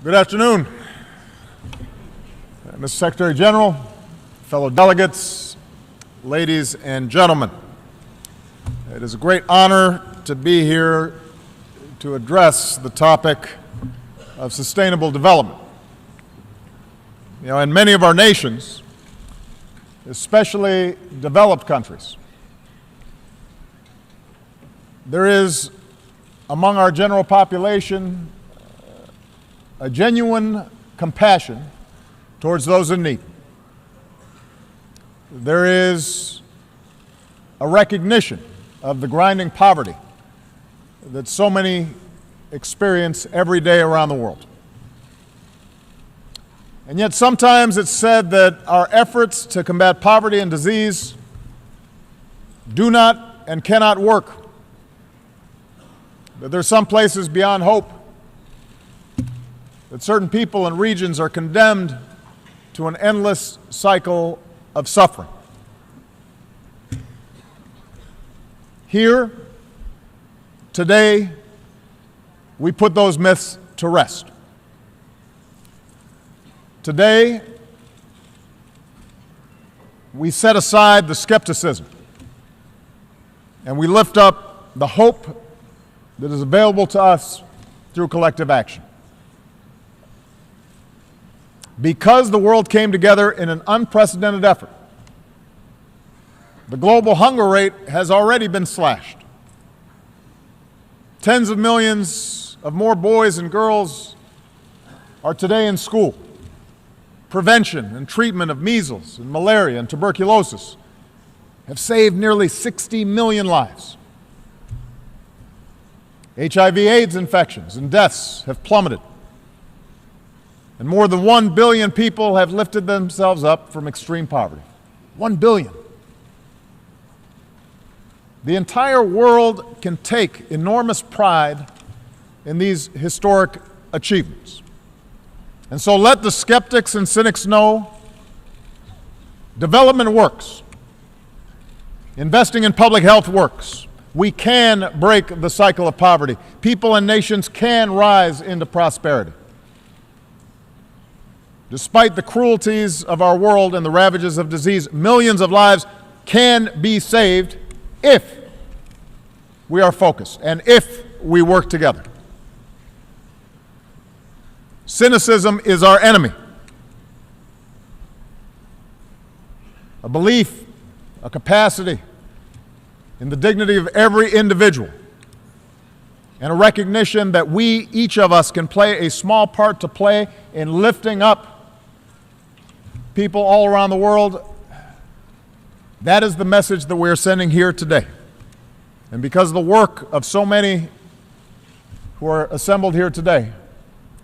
Good afternoon, Mr. Secretary General, fellow delegates, ladies and gentlemen. It is a great honor to be here to address the topic of sustainable development. In many of our nations, especially developed countries, there is among our general population a genuine compassion towards those in need. There is a recognition of the grinding poverty that so many experience every day around the world. And yet sometimes it's said that our efforts to combat poverty and disease do not and cannot work, that there are some places beyond hope, that certain people and regions are condemned to an endless cycle of suffering. Here, today, we put those myths to rest. Today, we set aside the skepticism and we lift up the hope that is available to us through collective action. Because the world came together in an unprecedented effort, the global hunger rate has already been slashed. Tens of millions of more boys and girls are today in school. Prevention and treatment of measles and malaria and tuberculosis have saved nearly 60 million lives. HIV/AIDS infections and deaths have plummeted. And more than 1 billion people have lifted themselves up from extreme poverty. 1 billion. The entire world can take enormous pride in these historic achievements. And so let the skeptics and cynics know development works. Investing in public health works. We can break the cycle of poverty. People and nations can rise into prosperity. Despite the cruelties of our world and the ravages of disease, millions of lives can be saved if we are focused and if we work together. Cynicism is our enemy. A belief, a capacity in the dignity of every individual, and a recognition that we, each of us, can play a small part to play in lifting up people all around the world. That is the message that we are sending here today. And because of the work of so many who are assembled here today,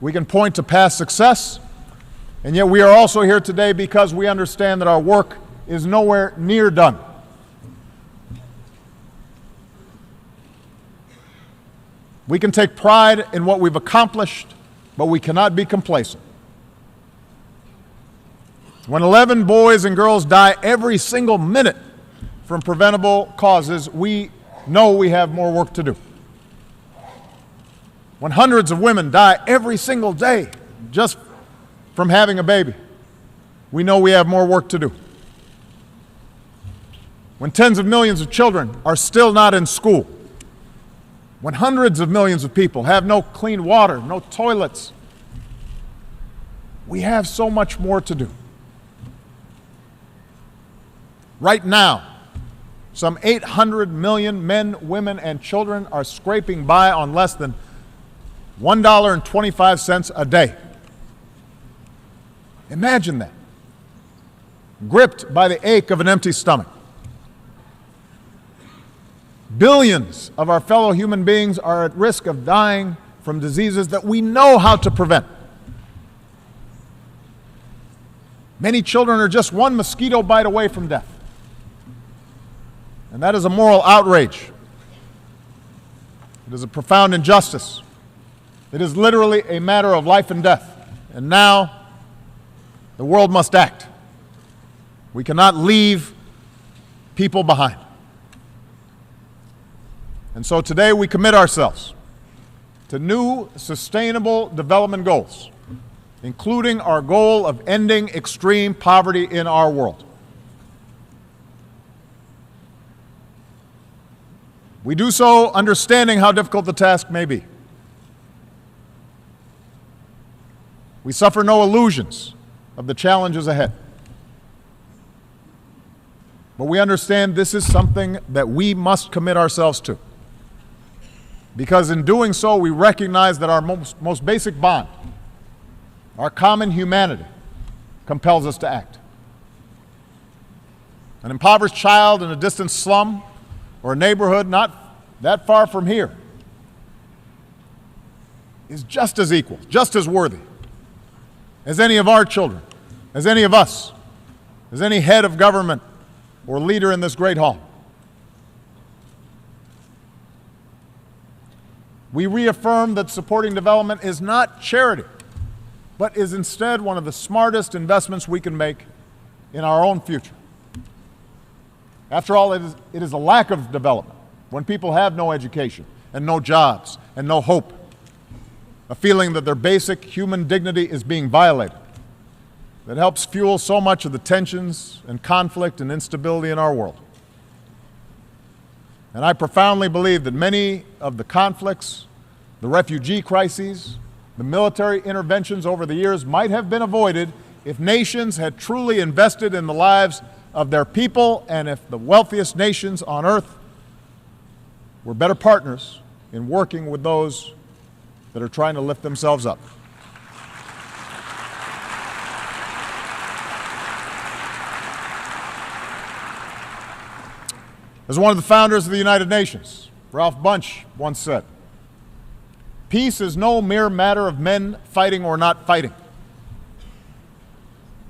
we can point to past success, and yet we are also here today because we understand that our work is nowhere near done. We can take pride in what we've accomplished, but we cannot be complacent. When 11 boys and girls die every single minute from preventable causes, we know we have more work to do. When hundreds of women die every single day just from having a baby, we know we have more work to do. When tens of millions of children are still not in school, when hundreds of millions of people have no clean water, no toilets, we have so much more to do. Right now, some 800 million men, women, and children are scraping by on less than $1.25 a day. Imagine that. Gripped by the ache of an empty stomach. Billions of our fellow human beings are at risk of dying from diseases that we know how to prevent. Many children are just one mosquito bite away from death. And that is a moral outrage. It is a profound injustice. It is literally a matter of life and death. And now, the world must act. We cannot leave people behind. And so today we commit ourselves to new sustainable development goals including our goal of ending extreme poverty in our world. We do so understanding how difficult the task may be. We suffer no illusions of the challenges ahead. But we understand this is something that we must commit ourselves to. Because in doing so, we recognize that our most basic bond, our common humanity, compels us to act. An impoverished child in a distant slum or a neighborhood not that far from here is just as equal, just as worthy as any of our children, as any of us, as any head of government or leader in this great hall. We reaffirm that supporting development is not charity, but is instead one of the smartest investments we can make in our own future. After all, it is a lack of development, when people have no education and no jobs and no hope, a feeling that their basic human dignity is being violated, that helps fuel so much of the tensions and conflict and instability in our world. And I profoundly believe that many of the conflicts, the refugee crises, the military interventions over the years might have been avoided if nations had truly invested in the lives of their people, and if the wealthiest nations on earth were better partners in working with those that are trying to lift themselves up. As one of the founders of the United Nations, Ralph Bunche, once said, "Peace is no mere matter of men fighting or not fighting.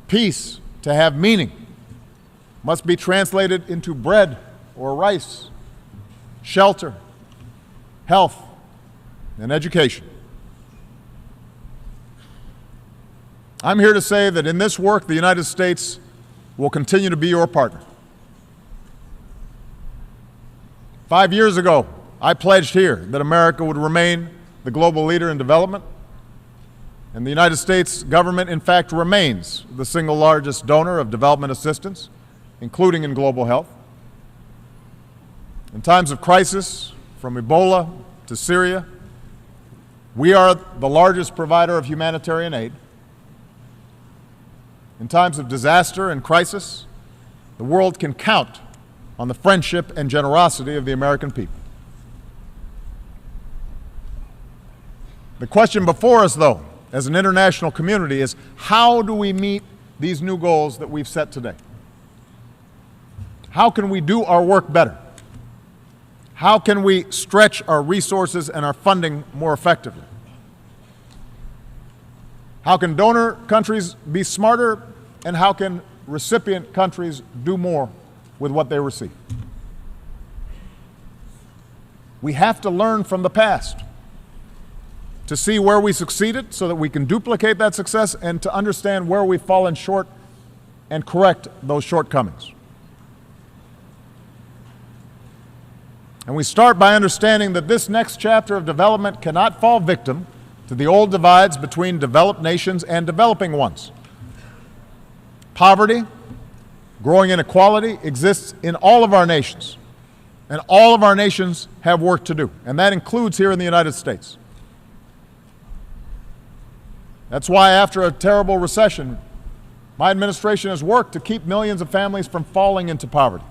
Peace, to have meaning, must be translated into bread or rice, shelter, health, and education." I'm here to say that in this work, the United States will continue to be your partner. 5 years ago, I pledged here that America would remain the global leader in development, and the United States government, in fact, remains the single largest donor of development assistance, including in global health. In times of crisis, from Ebola to Syria, we are the largest provider of humanitarian aid. In times of disaster and crisis, the world can count on the friendship and generosity of the American people. The question before us, though, as an international community, is how do we meet these new goals that we've set today? How can we do our work better? How can we stretch our resources and our funding more effectively? How can donor countries be smarter, and how can recipient countries do more with what they receive? We have to learn from the past to see where we succeeded so that we can duplicate that success, and to understand where we've fallen short and correct those shortcomings. And we start by understanding that this next chapter of development cannot fall victim to the old divides between developed nations and developing ones. Poverty, growing inequality exists in all of our nations, and all of our nations have work to do, and that includes here in the United States. That's why after a terrible recession, my administration has worked to keep millions of families from falling into poverty.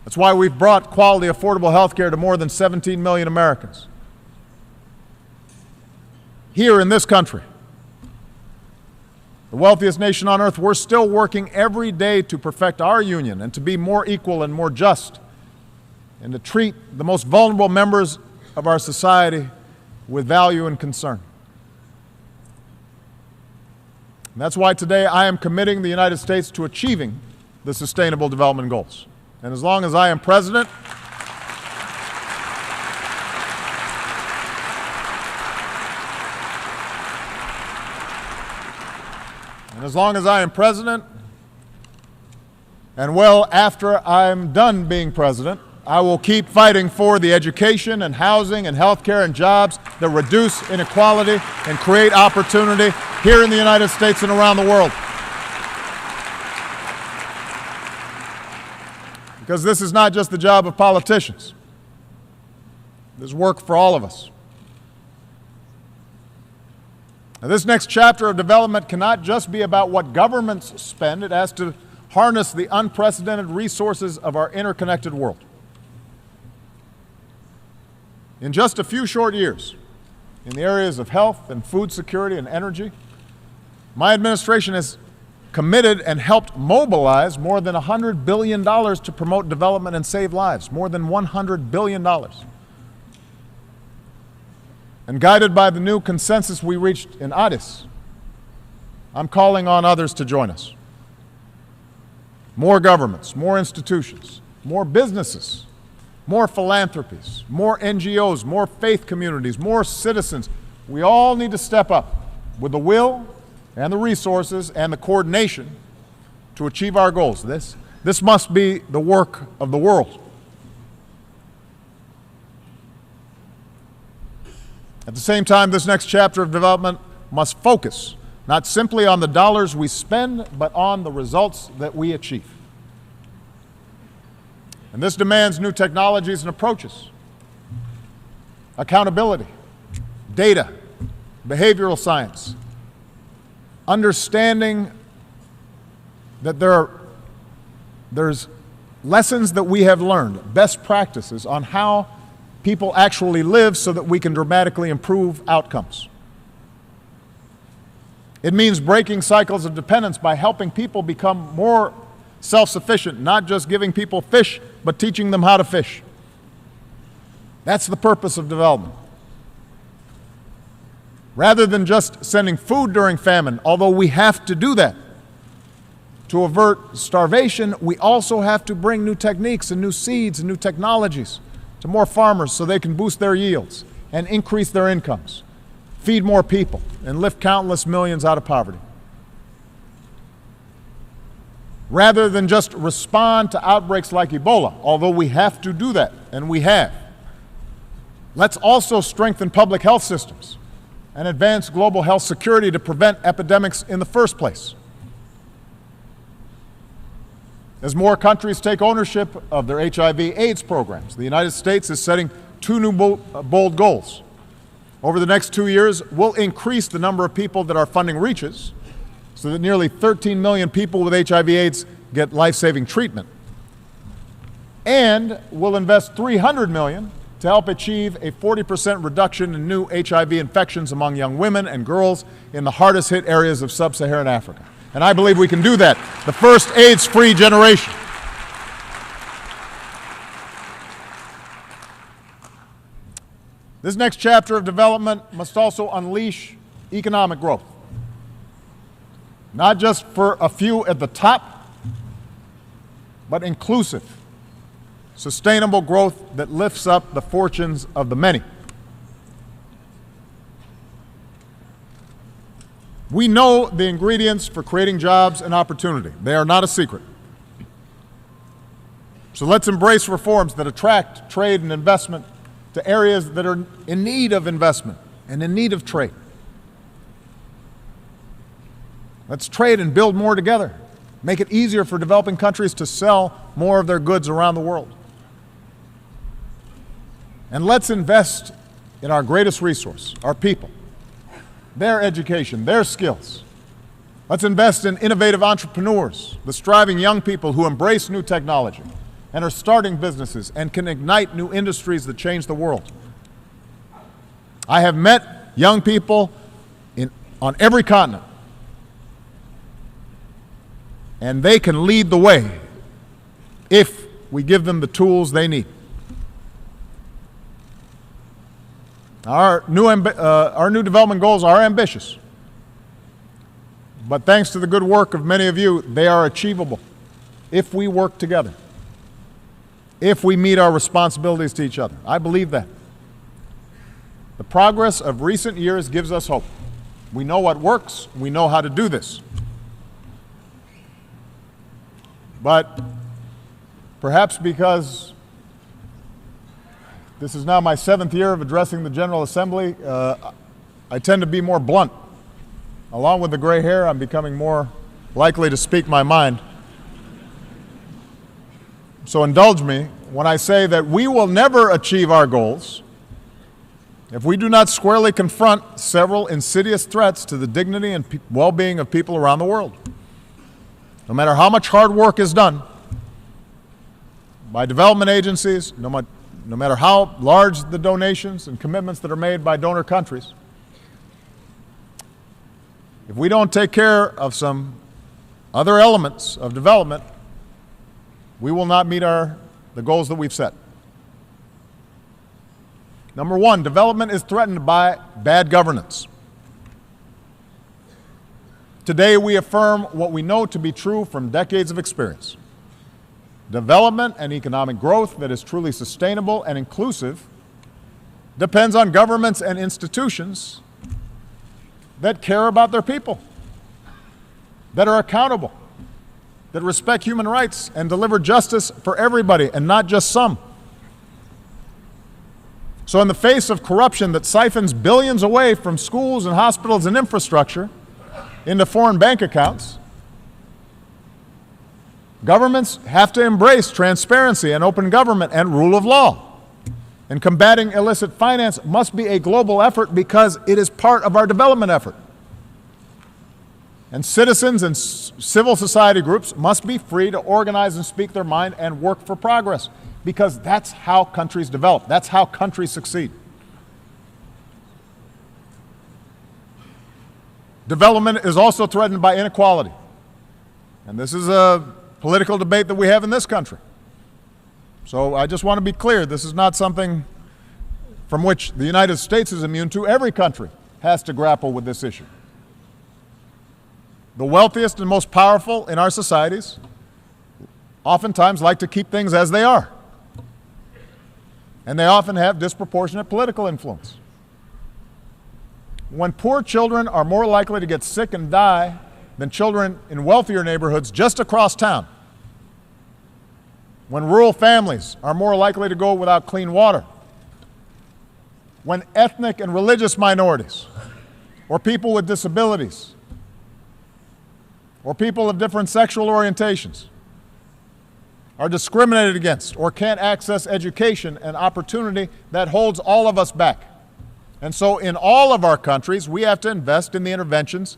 That's why we've brought quality, affordable health care to more than 17 million Americans. Here in this country, the wealthiest nation on earth, we're still working every day to perfect our union and to be more equal and more just, and to treat the most vulnerable members of our society with value and concern. And that's why today I am committing the United States to achieving the Sustainable Development Goals. And as long as I am president, and well after I'm done being president, I will keep fighting for the education and housing and healthcare and jobs that reduce inequality and create opportunity here in the United States and around the world. Because this is not just the job of politicians. There's work for all of us. Now, this next chapter of development cannot just be about what governments spend. It has to harness the unprecedented resources of our interconnected world. In just a few short years, in the areas of health and food security and energy, my administration has committed and helped mobilize more than $100 billion to promote development and save lives, more than $100 billion. And guided by the new consensus we reached in Addis, I'm calling on others to join us. More governments, more institutions, more businesses, more philanthropies, more NGOs, more faith communities, more citizens. We all need to step up with the will and the resources and the coordination to achieve our goals. This must be the work of the world. At the same time, this next chapter of development must focus not simply on the dollars we spend, but on the results that we achieve. And this demands new technologies and approaches, accountability, data, behavioral science, understanding that there's lessons that we have learned, best practices on how people actually live so that we can dramatically improve outcomes. It means breaking cycles of dependence by helping people become more self-sufficient, not just giving people fish, but teaching them how to fish. That's the purpose of development. Rather than just sending food during famine, although we have to do that, to avert starvation, we also have to bring new techniques and new seeds and new technologies to more farmers so they can boost their yields and increase their incomes, feed more people, and lift countless millions out of poverty. Rather than just respond to outbreaks like Ebola, although we have to do that, and we have, let's also strengthen public health systems and advance global health security to prevent epidemics in the first place. As more countries take ownership of their HIV/AIDS programs, the United States is setting two new bold goals. Over the next 2 years, we'll increase the number of people that our funding reaches so that nearly 13 million people with HIV/AIDS get life-saving treatment. And we'll invest $300 million to help achieve a 40% reduction in new HIV infections among young women and girls in the hardest hit areas of sub-Saharan Africa. And I believe we can do that. The first AIDS-free generation. This next chapter of development must also unleash economic growth. Not just for a few at the top, but inclusive, sustainable growth that lifts up the fortunes of the many. We know the ingredients for creating jobs and opportunity. They are not a secret. So let's embrace reforms that attract trade and investment to areas that are in need of investment and in need of trade. Let's trade and build more together. Make it easier for developing countries to sell more of their goods around the world. And let's invest in our greatest resource, our people, their education, their skills. Let's invest in innovative entrepreneurs, the striving young people who embrace new technology and are starting businesses and can ignite new industries that change the world. I have met young people on every continent, and they can lead the way if we give them the tools they need. Our new development goals are ambitious, but thanks to the good work of many of you, they are achievable if we work together, if we meet our responsibilities to each other. I believe that. The progress of recent years gives us hope. We know what works, we know how to do this. But perhaps because This is now my 7th year of addressing the General Assembly. I tend to be more blunt. Along with the gray hair, I'm becoming more likely to speak my mind. So indulge me when I say that we will never achieve our goals if we do not squarely confront several insidious threats to the dignity and well-being of people around the world. No matter how much hard work is done by development agencies, no matter how large the donations and commitments that are made by donor countries, if we don't take care of some other elements of development, we will not meet the goals that we've set. Number one, development is threatened by bad governance. Today, we affirm what we know to be true from decades of experience. Development and economic growth that is truly sustainable and inclusive depends on governments and institutions that care about their people, that are accountable, that respect human rights and deliver justice for everybody and not just some. So in the face of corruption that siphons billions away from schools and hospitals and infrastructure into foreign bank accounts, governments have to embrace transparency and open government and rule of law. And combating illicit finance must be a global effort because it is part of our development effort. And citizens and civil society groups must be free to organize and speak their mind and work for progress, because that's how countries develop. That's how countries succeed. Development is also threatened by inequality. And this is a political debate that we have in this country. So I just want to be clear, this is not something from which the United States is immune to. Every country has to grapple with this issue. The wealthiest and most powerful in our societies oftentimes like to keep things as they are. And they often have disproportionate political influence. When poor children are more likely to get sick and die than children in wealthier neighborhoods just across town, when rural families are more likely to go without clean water, when ethnic and religious minorities, or people with disabilities, or people of different sexual orientations are discriminated against or can't access education and opportunity, that holds all of us back. And so in all of our countries, we have to invest in the interventions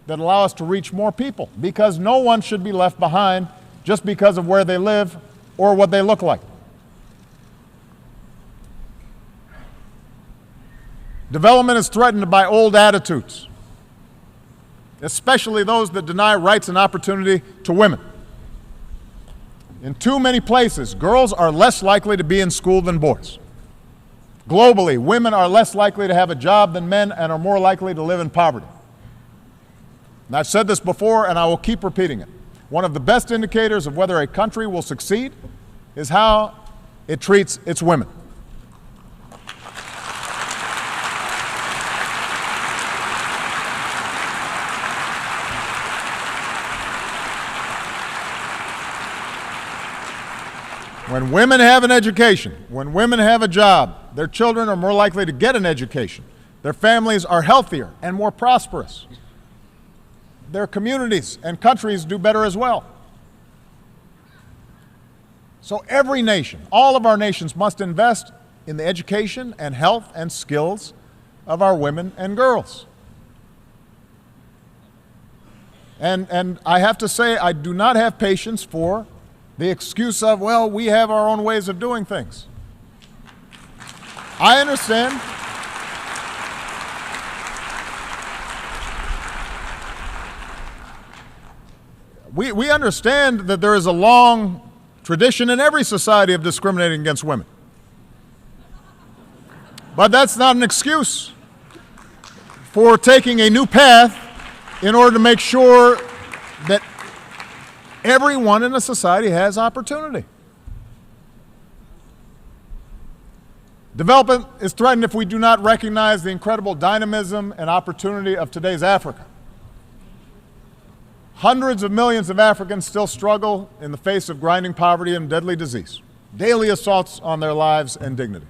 that allow us to reach more people, because no one should be left behind just because of where they live or what they look like. Development is threatened by old attitudes, especially those that deny rights and opportunity to women. In too many places, girls are less likely to be in school than boys. Globally, women are less likely to have a job than men and are more likely to live in poverty. And I've said this before, and I will keep repeating it. One of the best indicators of whether a country will succeed is how it treats its women. When women have an education, when women have a job, their children are more likely to get an education. Their families are healthier and more prosperous. Their communities and countries do better as well. So every nation, all of our nations, must invest in the education and health and skills of our women and girls. And I have to say, I do not have patience for the excuse of, well, we have our own ways of doing things. I understand. We understand that there is a long tradition in every society of discriminating against women. But that's not an excuse for taking a new path in order to make sure that everyone in a society has opportunity. Development is threatened if we do not recognize the incredible dynamism and opportunity of today's Africa. Hundreds of millions of Africans still struggle in the face of grinding poverty and deadly disease, daily assaults on their lives and dignity.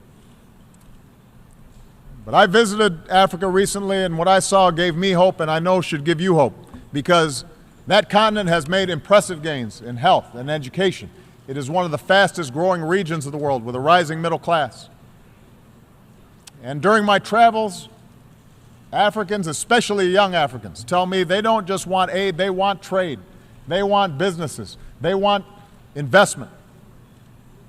But I visited Africa recently, and what I saw gave me hope, and I know should give you hope, because that continent has made impressive gains in health and education. It is one of the fastest growing regions of the world with a rising middle class. And during my travels, Africans, especially young Africans, tell me they don't just want aid, they want trade. They want businesses. They want investment.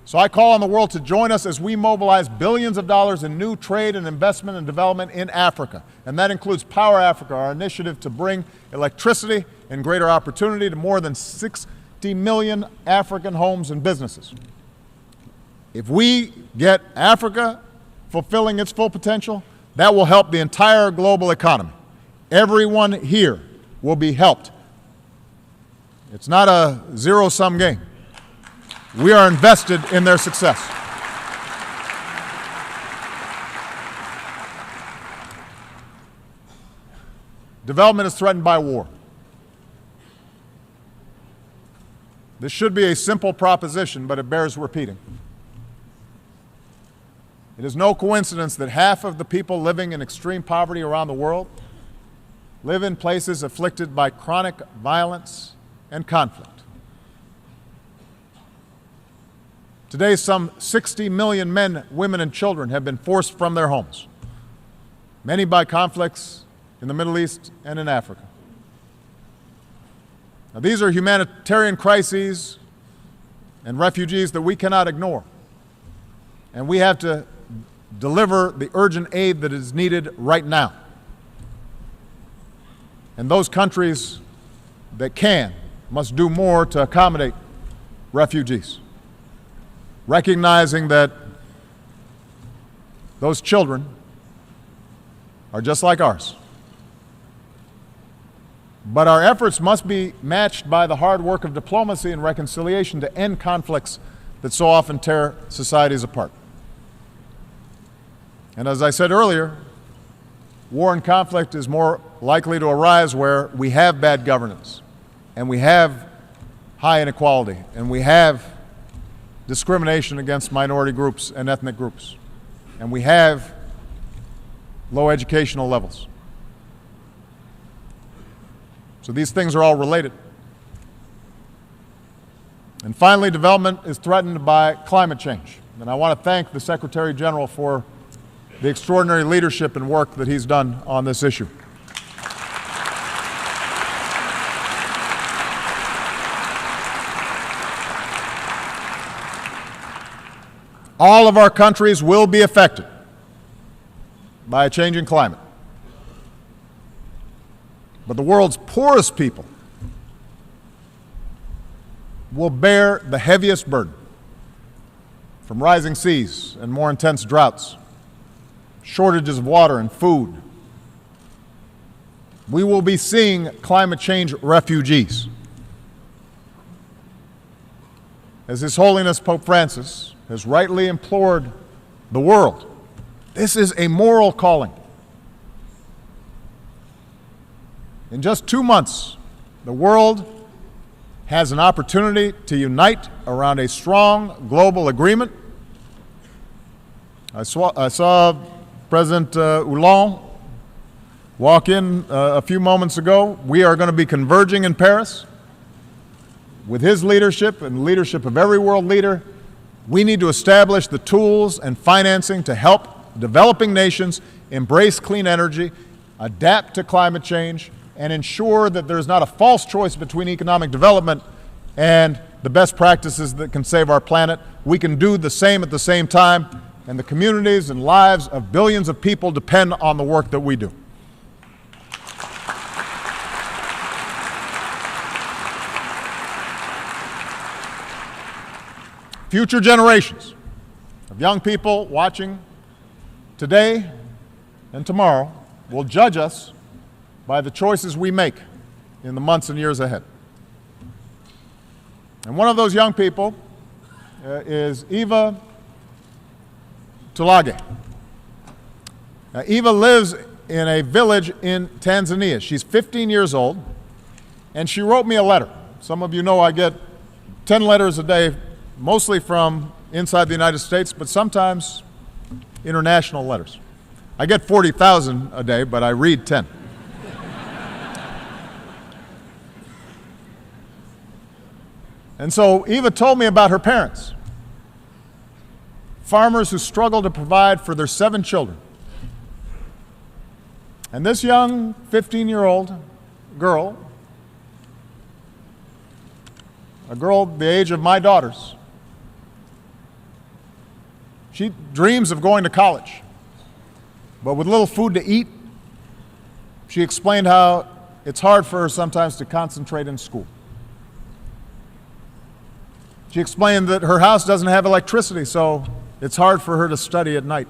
So I call on the world to join us as we mobilize billions of dollars in new trade and investment and development in Africa. And that includes Power Africa, our initiative to bring electricity and greater opportunity to more than 60 million African homes and businesses. If we get Africa fulfilling its full potential, that will help the entire global economy. Everyone here will be helped. It's not a zero-sum game. We are invested in their success. Development is threatened by war. This should be a simple proposition, but it bears repeating. It is no coincidence that half of the people living in extreme poverty around the world live in places afflicted by chronic violence and conflict. Today, some 60 million men, women, and children have been forced from their homes, many by conflicts in the Middle East and in Africa. Now, these are humanitarian crises and refugees that we cannot ignore, and we have to deliver the urgent aid that is needed right now. And those countries that can must do more to accommodate refugees, recognizing that those children are just like ours. But our efforts must be matched by the hard work of diplomacy and reconciliation to end conflicts that so often tear societies apart. And as I said earlier, war and conflict is more likely to arise where we have bad governance, and we have high inequality, and we have discrimination against minority groups and ethnic groups, and we have low educational levels. So these things are all related. And finally, development is threatened by climate change. And I want to thank the Secretary General for the extraordinary leadership and work that he's done on this issue. All of our countries will be affected by a changing climate. But the world's poorest people will bear the heaviest burden from rising seas and more intense droughts, shortages of water and food. We will be seeing climate change refugees. As His Holiness Pope Francis has rightly implored the world, this is a moral calling. In just 2 months, the world has an opportunity to unite around a strong global agreement. I saw President Hollande walk in a few moments ago. We are going to be converging in Paris. With his leadership and the leadership of every world leader, we need to establish the tools and financing to help developing nations embrace clean energy, adapt to climate change, and ensure that there's not a false choice between economic development and the best practices that can save our planet. We can do the same at the same time, and the communities and lives of billions of people depend on the work that we do. Future generations of young people watching today and tomorrow will judge us by the choices we make in the months and years ahead. And one of those young people is Eva Tulage. Now, Eva lives in a village in Tanzania. She's 15 years old, and she wrote me a letter. Some of you know I get 10 letters a day, mostly from inside the United States, but sometimes international letters. I get 40,000 a day, but I read 10. And so Eva told me about her parents, farmers who struggle to provide for their 7 children. And this young 15-year-old girl, a girl the age of my daughters, she dreams of going to college, but with little food to eat, she explained how it's hard for her sometimes to concentrate in school. She explained that her house doesn't have electricity, so it's hard for her to study at night.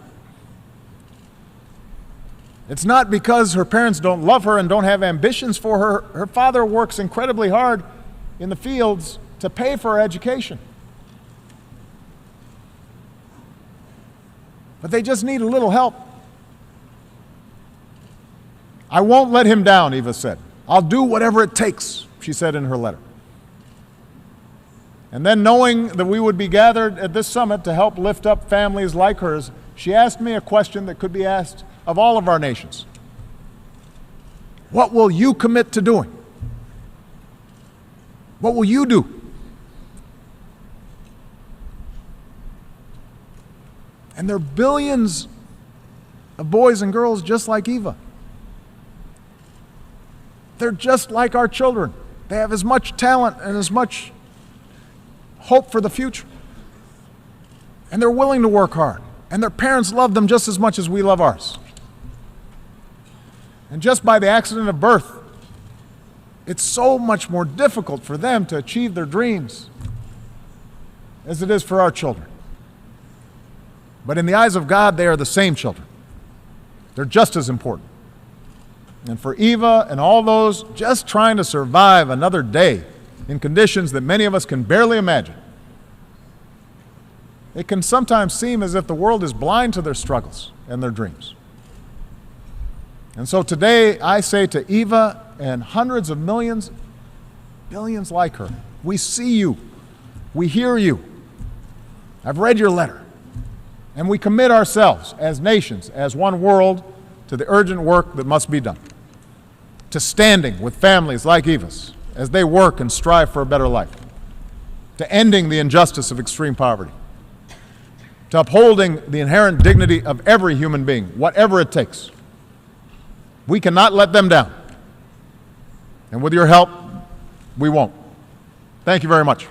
It's not because her parents don't love her and don't have ambitions for her. Her father works incredibly hard in the fields to pay for her education. But they just need a little help. I won't let him down, Eva said. I'll do whatever it takes, she said in her letter. And then, knowing that we would be gathered at this summit to help lift up families like hers, she asked me a question that could be asked of all of our nations. What will you commit to doing? What will you do? And there are billions of boys and girls just like Eva. They're just like our children. They have as much talent and as much hope for the future. And they're willing to work hard. And their parents love them just as much as we love ours. And just by the accident of birth, it's so much more difficult for them to achieve their dreams as it is for our children. But in the eyes of God, they are the same children. They're just as important. And for Eva and all those just trying to survive another day in conditions that many of us can barely imagine, it can sometimes seem as if the world is blind to their struggles and their dreams. And so today I say to Eva and hundreds of millions, billions like her, we see you, we hear you. I've read your letter. And we commit ourselves as nations, as one world, to the urgent work that must be done, to standing with families like Eva's as they work and strive for a better life, to ending the injustice of extreme poverty, to upholding the inherent dignity of every human being, whatever it takes. We cannot let them down. And with your help, we won't. Thank you very much.